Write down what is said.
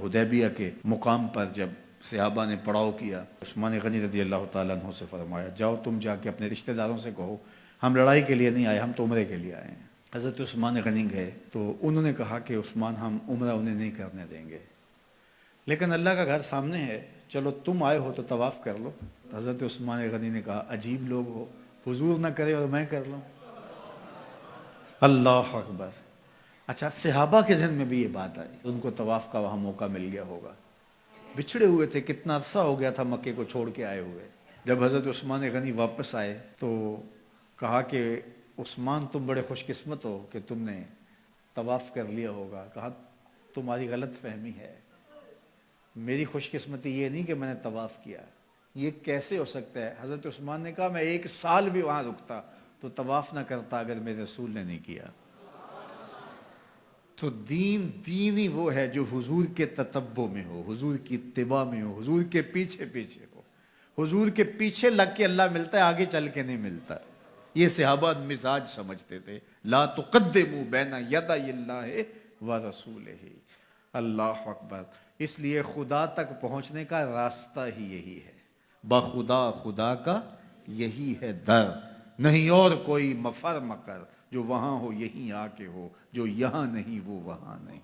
حدیبیہ کے مقام پر جب صحابہ نے پڑاؤ کیا، عثمان غنی رضی اللہ تعالیٰ عنہ سے فرمایا جاؤ تم جا کے اپنے رشتہ داروں سے کہو ہم لڑائی کے لیے نہیں آئے، ہم تو عمرے کے لیے آئے ہیں۔ حضرت عثمان غنی گئے تو انہوں نے کہا کہ عثمان ہم عمرہ انہیں نہیں کرنے دیں گے، لیکن اللہ کا گھر سامنے ہے، چلو تم آئے ہو تو طواف کر لو۔ حضرت عثمان غنی نے کہا عجیب لوگ ہو، حضور نہ کرے اور میں کر لوں۔ اللہ اکبر۔ اچھا، صحابہ کے ذہن میں بھی یہ بات آئی، ان کو طواف کا وہاں موقع مل گیا ہوگا، بچھڑے ہوئے تھے، کتنا عرصہ ہو گیا تھا مکے کو چھوڑ کے آئے ہوئے۔ جب حضرت عثمان غنی واپس آئے تو کہا کہ عثمان تم بڑے خوش قسمت ہو کہ تم نے طواف کر لیا ہوگا۔ کہا تمہاری غلط فہمی ہے، میری خوش قسمتی یہ نہیں کہ میں نے طواف کیا، یہ کیسے ہو سکتا ہے؟ حضرت عثمان نے کہا میں 1 سال بھی وہاں رکتا تو طواف نہ کرتا اگر میرے رسول نے نہیں کیا۔ تو دین ہی وہ ہے جو حضور کے تتبع میں ہو، حضور کی اتباع میں ہو، حضور کے پیچھے ہو۔ حضور کے پیچھے لگ کے اللہ ملتا ہے، آگے چل کے نہیں ملتا۔ یہ صحابہ مزاج سمجھتے تھے، لا تقدموا بین یدی اللہ ورسولہ۔ اللہ اکبر۔ اس لیے خدا تک پہنچنے کا راستہ ہی یہی ہے، بخدا خدا کا یہی ہے در، نہیں اور کوئی مفر مکر، جو وہاں ہو یہیں آ کے ہو، جو یہاں نہیں وہ وہاں نہیں۔